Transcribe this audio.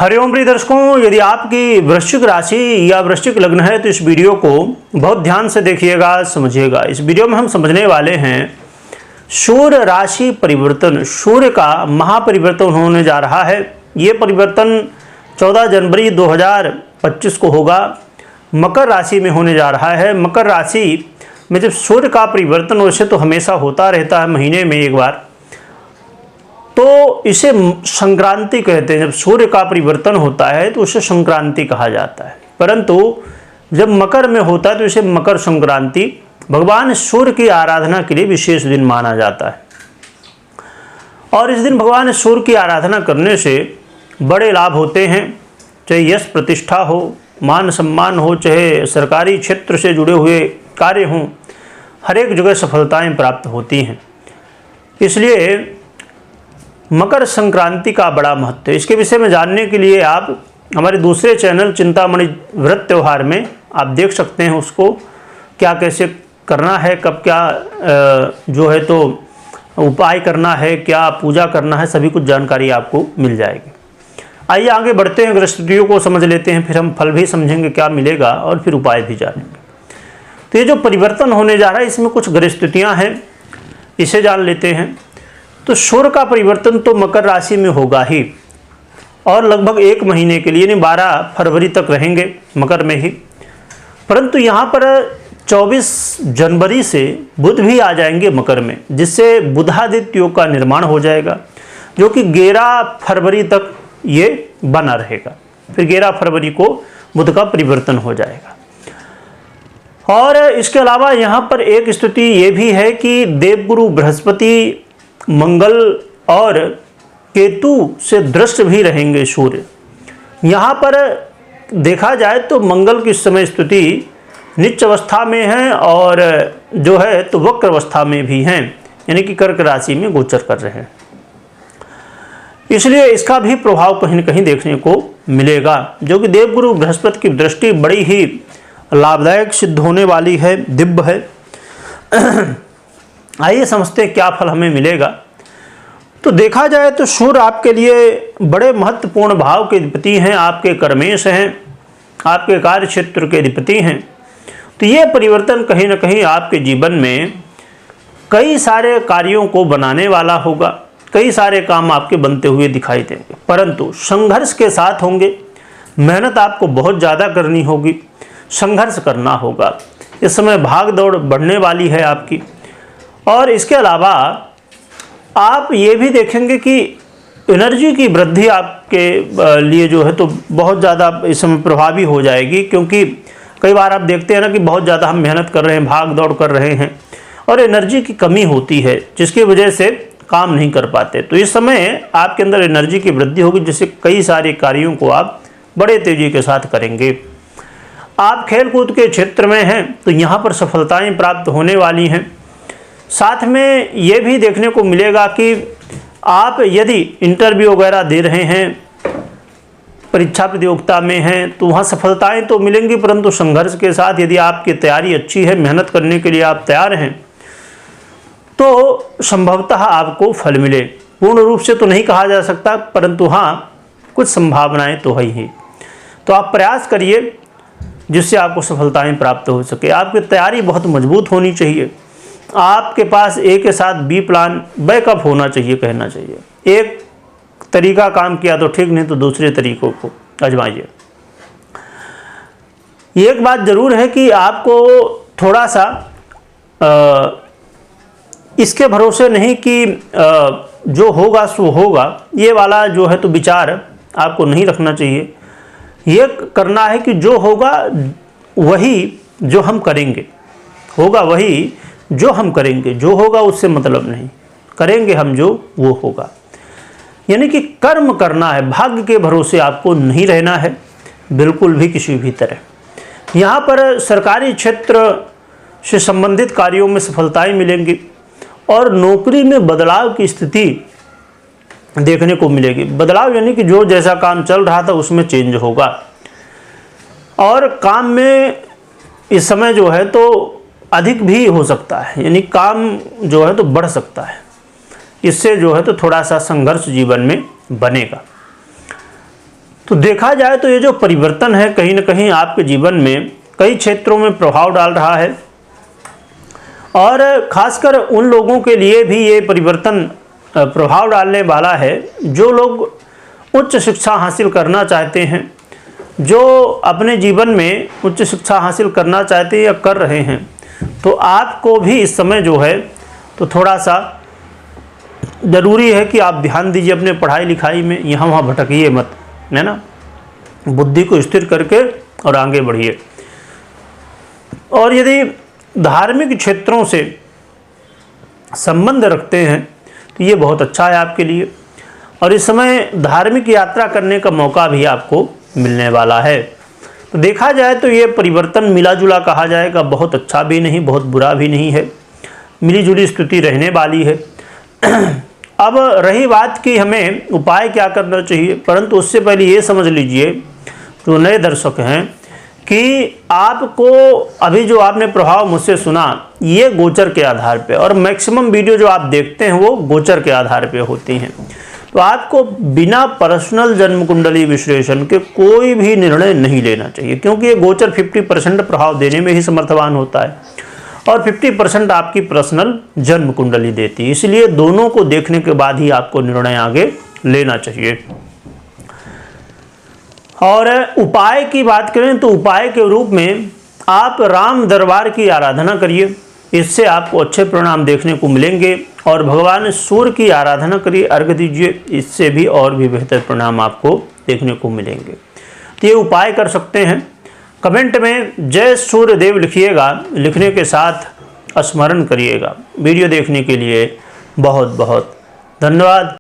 हरिओम प्रिय दर्शकों, यदि आपकी वृश्चिक राशि या वृश्चिक लग्न है तो इस वीडियो को बहुत ध्यान से देखिएगा, समझिएगा। इस वीडियो में हम समझने वाले हैं सूर्य राशि परिवर्तन। सूर्य का महापरिवर्तन होने जा रहा है। ये परिवर्तन 14 जनवरी 2025 को होगा। मकर राशि में होने जा रहा है। मकर राशि में जब सूर्य का परिवर्तन वैसे तो हमेशा होता रहता है, महीने में एक बार, तो इसे संक्रांति कहते हैं। जब सूर्य का परिवर्तन होता है तो उसे संक्रांति कहा जाता है, परंतु जब मकर में होता है तो इसे मकर संक्रांति, भगवान सूर्य की आराधना के लिए विशेष दिन माना जाता है। और इस दिन भगवान सूर्य की आराधना करने से बड़े लाभ होते हैं, चाहे यश प्रतिष्ठा हो, मान सम्मान हो, चाहे सरकारी क्षेत्र से जुड़े हुए कार्य हों, हर एक जगह सफलताएं प्राप्त होती हैं। इसलिए मकर संक्रांति का बड़ा महत्व है। इसके विषय में जानने के लिए आप हमारे दूसरे चैनल चिंतामणि व्रत त्यौहार में आप देख सकते हैं उसको, क्या कैसे करना है, कब क्या जो है तो उपाय करना है, क्या पूजा करना है, सभी कुछ जानकारी आपको मिल जाएगी। आइए आगे बढ़ते हैं, ग्रहस्थितियों को समझ लेते हैं, फिर हम फल भी समझेंगे क्या मिलेगा और फिर उपाय भी जानेंगे। तो ये जो परिवर्तन होने जा रहा है इसमें कुछ ग्रहस्थितियाँ हैं, इसे जान लेते हैं। तो सूर्य का परिवर्तन तो मकर राशि में होगा ही, और लगभग 1 महीने के लिए, यानी 12 फरवरी तक रहेंगे मकर में ही। परंतु यहाँ पर 24 जनवरी से बुध भी आ जाएंगे मकर में, जिससे बुधादित्य योग का निर्माण हो जाएगा, जो कि 11 फरवरी तक ये बना रहेगा। फिर 11 फरवरी को बुध का परिवर्तन हो जाएगा। और इसके अलावा यहाँ पर एक स्थिति ये भी है कि देवगुरु बृहस्पति, मंगल और केतु से दृष्ट भी रहेंगे सूर्य। यहाँ पर देखा जाए तो मंगल की समय स्थिति नीच अवस्था में है और जो है तो वक्र अवस्था में भी हैं, यानी कि कर्क राशि में गोचर कर रहे हैं। इसलिए इसका भी प्रभाव कहीं न कहीं देखने को मिलेगा, जो कि देवगुरु बृहस्पति की दृष्टि बड़ी ही लाभदायक सिद्ध होने वाली है, दिव्य है। आइए समझते हैं क्या फल हमें मिलेगा। तो देखा जाए तो सूर्य आपके लिए बड़े महत्वपूर्ण भाव के अधिपति हैं, आपके कर्मेश हैं, आपके कार्य क्षेत्र के अधिपति हैं। तो ये परिवर्तन कहीं ना कहीं आपके जीवन में कई सारे कार्यों को बनाने वाला होगा, कई सारे काम आपके बनते हुए दिखाई देंगे, परंतु संघर्ष के साथ होंगे। मेहनत आपको बहुत ज़्यादा करनी होगी, संघर्ष करना होगा। इस समय भाग दौड़ बढ़ने वाली है आपकी। और इसके अलावा आप ये भी देखेंगे कि एनर्जी की वृद्धि आपके लिए जो है तो बहुत ज़्यादा इस समय प्रभावी हो जाएगी, क्योंकि कई बार आप देखते हैं ना कि बहुत ज़्यादा हम मेहनत कर रहे हैं, भाग दौड़ कर रहे हैं और एनर्जी की कमी होती है, जिसकी वजह से काम नहीं कर पाते। तो इस समय आपके अंदर एनर्जी की वृद्धि होगी, जिससे कई सारे कार्यों को आप बड़े तेज़ी के साथ करेंगे। आप खेल कूद के क्षेत्र में हैं तो यहाँ पर सफलताएँ प्राप्त होने वाली हैं। साथ में ये भी देखने को मिलेगा कि आप यदि इंटरव्यू वगैरह दे रहे हैं, परीक्षा प्रतियोगिता में हैं, तो वहाँ सफलताएं तो मिलेंगी, परंतु संघर्ष के साथ यदि आपकी तैयारी अच्छी है, मेहनत करने के लिए आप तैयार हैं, तो संभवतः आपको फल मिले। पूर्ण रूप से तो नहीं कहा जा सकता, परंतु हाँ कुछ संभावनाएं तो है ही। तो आप प्रयास करिए जिससे आपको सफलताएँ प्राप्त हो सके। आपकी तैयारी बहुत मजबूत होनी चाहिए। आपके पास ए के साथ बी प्लान बैकअप होना चाहिए, कहना चाहिए। एक तरीका काम किया तो ठीक, नहीं तो दूसरे तरीकों को आजमाइए। एक बात जरूर है कि आपको थोड़ा सा इसके भरोसे नहीं कि जो होगा सो होगा, ये वाला जो है तो विचार आपको नहीं रखना चाहिए। ये करना है कि जो होगा वही जो हम करेंगे, होगा वही जो हम करेंगे, जो होगा उससे मतलब नहीं, करेंगे हम जो वो होगा। यानी कि कर्म करना है, भाग्य के भरोसे आपको नहीं रहना है बिल्कुल भी किसी भी तरह। यहाँ पर सरकारी क्षेत्र से संबंधित कार्यों में सफलताएं मिलेंगी और नौकरी में बदलाव की स्थिति देखने को मिलेगी। बदलाव यानी कि जो जैसा काम चल रहा था उसमें चेंज होगा, और काम में इस समय जो है तो अधिक भी हो सकता है, यानी काम जो है तो बढ़ सकता है। इससे जो है तो थोड़ा सा संघर्ष जीवन में बनेगा। तो देखा जाए तो ये जो परिवर्तन है कहीं ना कहीं आपके जीवन में कई क्षेत्रों में प्रभाव डाल रहा है, और खासकर उन लोगों के लिए भी ये परिवर्तन प्रभाव डालने वाला है जो लोग उच्च शिक्षा हासिल करना चाहते हैं, जो अपने जीवन में उच्च शिक्षा हासिल करना चाहते हैं या कर रहे हैं। तो आपको भी इस समय जो है तो थोड़ा सा ज़रूरी है कि आप ध्यान दीजिए अपने पढ़ाई लिखाई में, यहाँ वहाँ भटकिए मत, है ना। बुद्धि को स्थिर करके और आगे बढ़िए। और यदि धार्मिक क्षेत्रों से संबंध रखते हैं तो ये बहुत अच्छा है आपके लिए, और इस समय धार्मिक यात्रा करने का मौका भी आपको मिलने वाला है। तो देखा जाए तो ये परिवर्तन मिला जुला कहा जाएगा, बहुत अच्छा भी नहीं बहुत बुरा भी नहीं है, मिली जुली स्थिति रहने वाली है। अब रही बात कि हमें उपाय क्या करना चाहिए, परंतु उससे पहले ये समझ लीजिए जो नए दर्शक हैं कि आपको अभी जो आपने प्रभाव मुझसे सुना ये गोचर के आधार पे, और मैक्सिमम वीडियो जो आप देखते हैं वो गोचर के आधार पे होती हैं। तो आपको बिना पर्सनल जन्म कुंडली विश्लेषण के कोई भी निर्णय नहीं लेना चाहिए, क्योंकि ये गोचर 50% प्रभाव देने में ही समर्थवान होता है और 50% आपकी पर्सनल जन्म कुंडली देती है। इसलिए दोनों को देखने के बाद ही आपको निर्णय आगे लेना चाहिए। और उपाय की बात करें तो उपाय के रूप में आप राम दरबार की आराधना करिए, इससे आपको अच्छे परिणाम देखने को मिलेंगे। और भगवान सूर्य की आराधना करिए, अर्घ्य दीजिए, इससे भी और भी बेहतर परिणाम आपको देखने को मिलेंगे। तो ये उपाय कर सकते हैं। कमेंट में जय सूर्य देव लिखिएगा, लिखने के साथ स्मरण करिएगा। वीडियो देखने के लिए बहुत बहुत धन्यवाद।